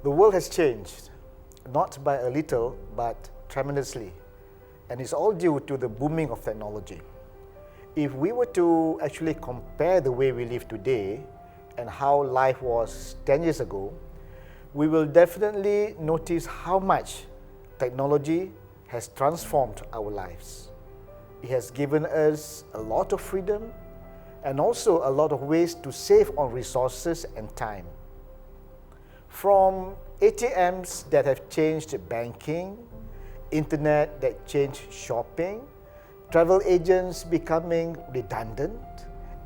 The world has changed, not by a little, but tremendously. And it's all due to the booming of technology. If we were to actually compare the way we live today and how life was 10 years ago, we will definitely notice how much technology has transformed our lives. It has given us a lot of freedom and also a lot of ways to save on resources and time. From ATMs that have changed banking, internet that changed shopping, travel agents becoming redundant,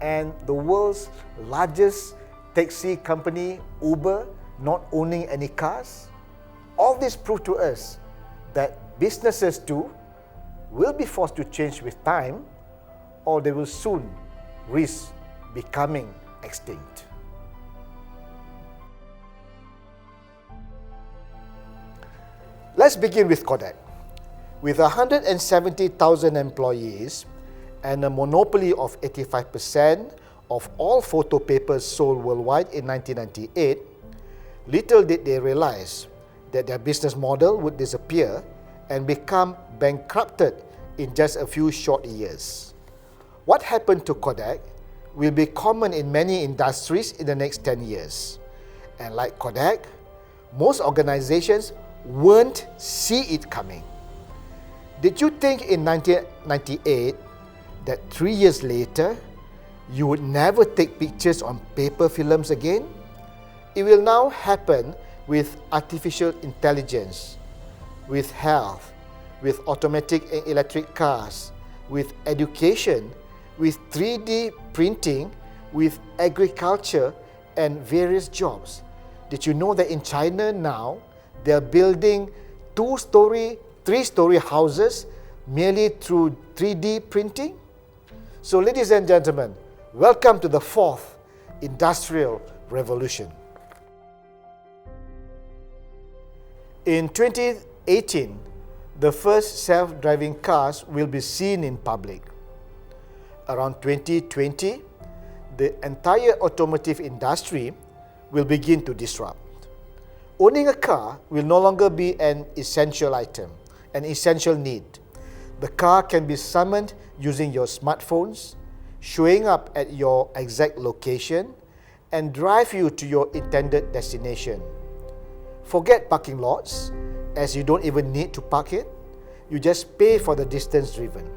and the world's largest taxi company, Uber, not owning any cars. All this prove to us that businesses too will be forced to change with time, or they will soon risk becoming extinct. Let's begin with Kodak. With 170,000 employees and a monopoly of 85% of all photo papers sold worldwide in 1998, little did they realize that their business model would disappear and become bankrupted in just a few short years. What happened to Kodak will be common in many industries in the next 10 years. And like Kodak, most organizations won't see it coming. Did you think in 1998 that 3 years later, you would never take pictures on paper films again? It will now happen with artificial intelligence, with health, with automatic and electric cars, with education, with 3D printing, with agriculture and various jobs. Did you know that in China now, they are building 2-story, 3-story houses merely through 3D printing? So ladies and gentlemen, welcome to the fourth industrial revolution. In 2018, the first self-driving cars will be seen in public. Around 2020, the entire automotive industry will begin to disrupt. Owning a car will no longer be an essential item, an essential need. The car can be summoned using your smartphones, showing up at your exact location, and drive you to your intended destination. Forget parking lots, as you don't even need to park it. You just pay for the distance driven.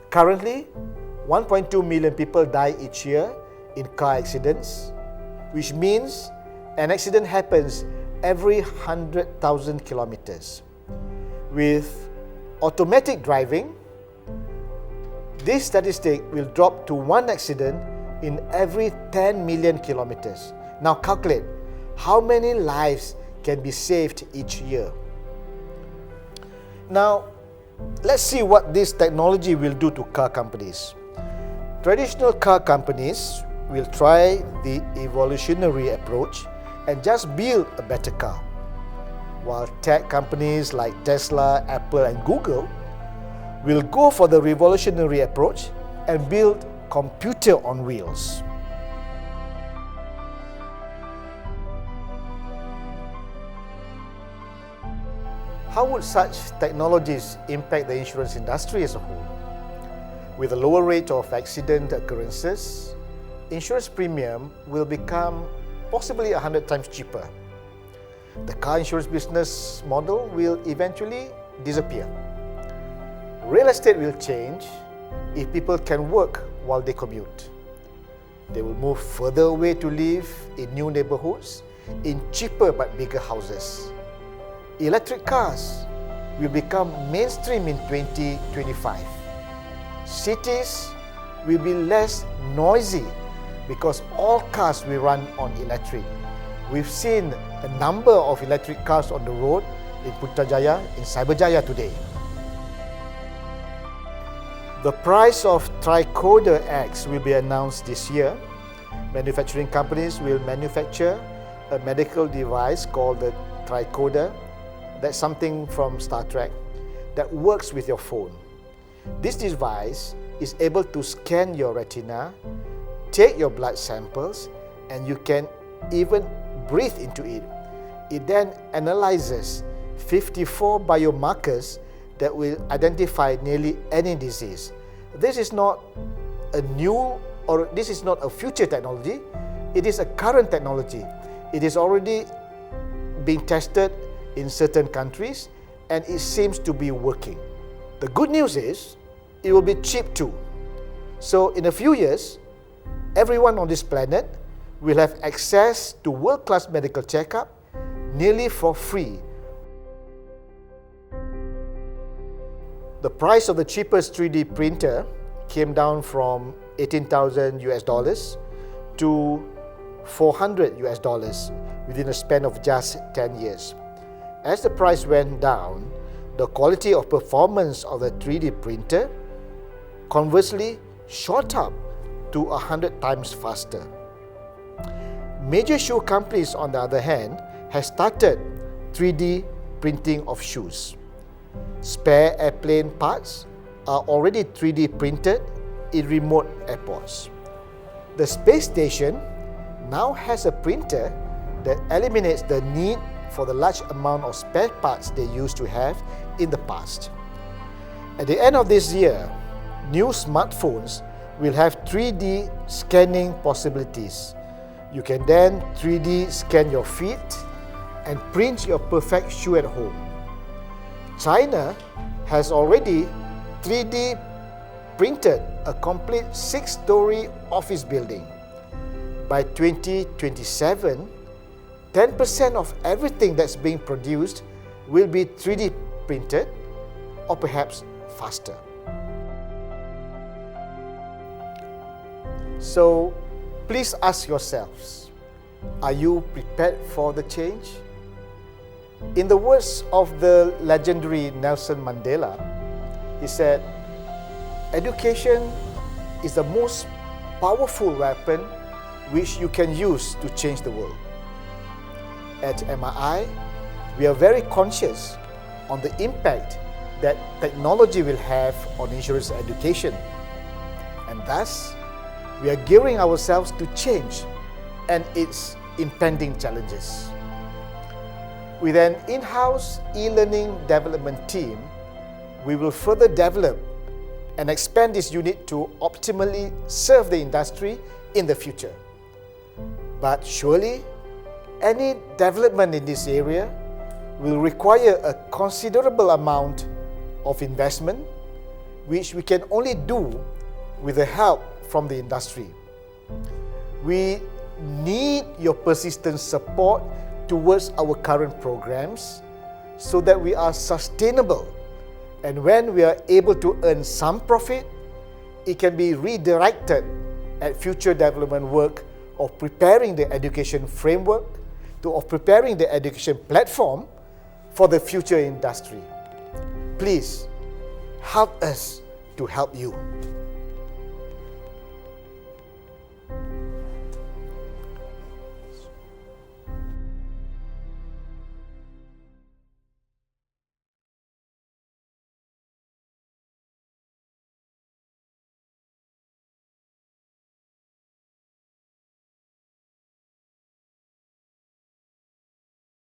Currently, 1.2 million people die each year in car accidents, which means an accident happens every 100,000 kilometers. With automatic driving, this statistic will drop to 1 accident in every 10 million kilometers. Now calculate how many lives can be saved each year. Now, let's see what this technology will do to car companies. Traditional car companies will try the evolutionary approach and just build a better car, while tech companies like Tesla, Apple and Google will go for the revolutionary approach and build computer on wheels. How would such technologies impact the insurance industry as a whole? With a lower rate of accident occurrences, insurance premium will become possibly 100 times cheaper. The car insurance business model will eventually disappear. Real estate will change if people can work while they commute. They will move further away to live in new neighborhoods, in cheaper but bigger houses. Electric cars will become mainstream in 2025. Cities will be less noisy because all cars will run on electric. We've seen a number of electric cars on the road in Putrajaya, in Cyberjaya today. The price of tricorder X will be announced this year. Manufacturing companies will manufacture a medical device called the tricorder. That's something from Star Trek that works with your phone. This device is able to scan your retina, take your blood samples, and you can even breathe into it. It then analyzes 54 biomarkers that will identify nearly any disease. This is not a new or this is not a future technology, it is a current technology. It is already being tested in certain countries and it seems to be working. The good news is it will be cheap too. So in a few years, everyone on this planet will have access to world-class medical checkup nearly for free. The price of the cheapest 3D printer came down from 18,000 US dollars to 400 US dollars within a span of just 10 years. As the price went down, the quality of performance of the 3D printer conversely shot up to 100 times faster. Major shoe companies, on the other hand, have started 3D printing of shoes. Spare airplane parts are already 3D printed in remote airports. The space station now has a printer that eliminates the need for the large amount of spare parts they used to have in the past. At the end of this year, new smartphones will have 3D scanning possibilities. You can then 3D scan your feet and print your perfect shoe at home. China has already 3D printed a complete 6-story office building. By 2027, 10% of everything that's being produced will be 3D printed or perhaps faster. So please ask yourselves, are you prepared for the change? In the words of the legendary Nelson Mandela, he said, "Education is the most powerful weapon which you can use to change the world." At MRI, we are very conscious on the impact that technology will have on insurance education. And thus, we are gearing ourselves to change and its impending challenges. With an in-house e-learning development team, we will further develop and expand this unit to optimally serve the industry in the future. But surely, any development in this area will require a considerable amount of investment, which we can only do with the help from the industry. We need your persistent support towards our current programs so that we are sustainable, and when we are able to earn some profit, it can be redirected at future development work of preparing the education framework, of preparing the education platform for the future industry. Please help us to help you.